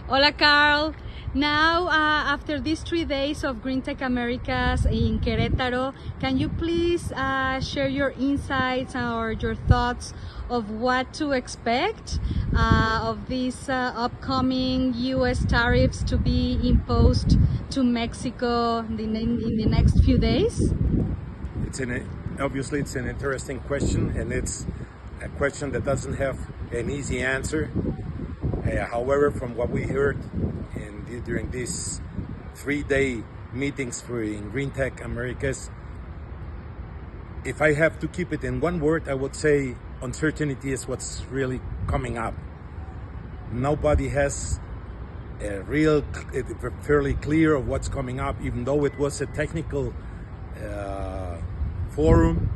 Hola, Carl. Now, after these 3 days of Green Tech Americas in Querétaro, can you please share your insights or your thoughts of what to expect of these upcoming U.S. tariffs to be imposed to Mexico in the next few days? Obviously, it's an interesting question, and it's a question that doesn't have an easy answer. However, from what we heard during these 3-day meetings in Green Tech Americas, if I have to keep it in one word, I would say uncertainty is what's really coming up. Nobody has fairly clear of what's coming up, even though it was a technical forum.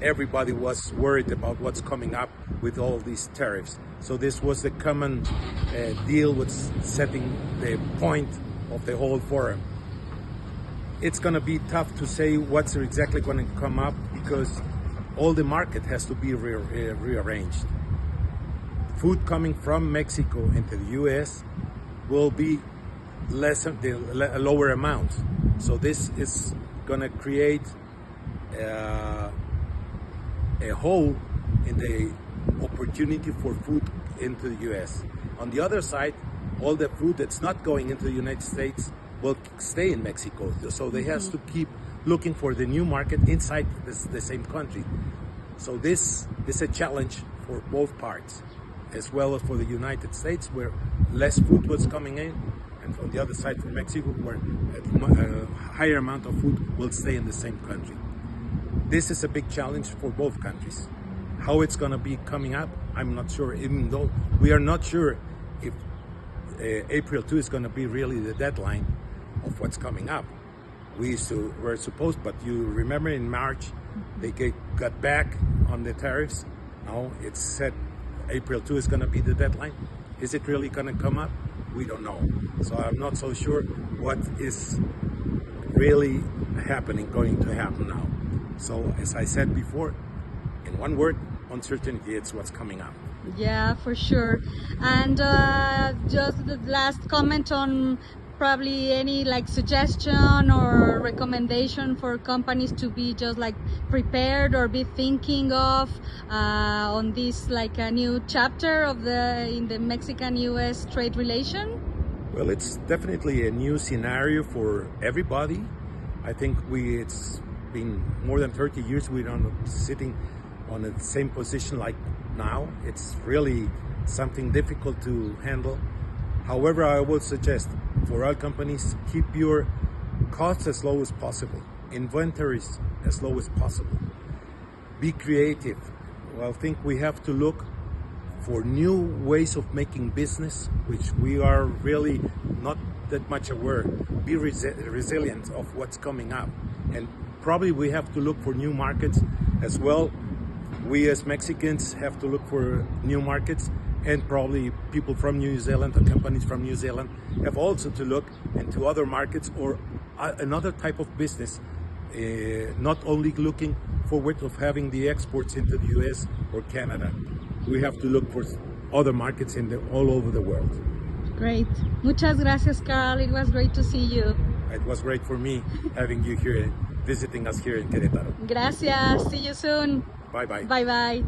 Everybody was worried about what's coming up with all these tariffs. So this was the common deal with setting the point of the whole forum. It's going to be tough to say what's exactly going to come up because all the market has to be rearranged. Food coming from Mexico into the U.S. will be a lower amount. So this is going to create a hole in the opportunity for food into the U.S. On the other side, all the food that's not going into the United States will stay in Mexico. So they have to keep looking for the new market inside the same country. So this is a challenge for both parts, as well as for the United States, where less food was coming in, and on the other side for Mexico, where a higher amount of food will stay in the same country. This is a big challenge for both countries. How it's going to be coming up, I'm not sure, even though we are not sure if April 2 is going to be really the deadline of what's coming up. Were supposed, but you remember in March, they got back on the tariffs. Now it's said April 2 is going to be the deadline. Is it really going to come up? We don't know. So I'm not so sure what is really going to happen now. So as I said before, in one word, uncertainty, it's what's coming up. Yeah, for sure. And just the last comment on probably any suggestion or recommendation for companies to be just prepared or be thinking of on this a new chapter of in the Mexican-US trade relation? Well, it's definitely a new scenario for everybody. I think it's been more than 30 years we're sitting on the same position like now. It's really something difficult to handle. However, I would suggest for all companies, keep your costs as low as possible, inventories as low as possible. Be creative. Well, I think we have to look for new ways of making business, which we are really not that much aware. Be resilient of what's coming up. And probably we have to look for new markets as well. We as Mexicans have to look for new markets, and probably people from New Zealand and companies from New Zealand have also to look into other markets or another type of business, not only looking forward of having the exports into the US or Canada. We have to look for other markets all over the world. Great. Muchas gracias, Carl. It was great to see you. It was great for me having you here, visiting us here in Querétaro. Gracias. See you soon. Bye-bye. Bye-bye.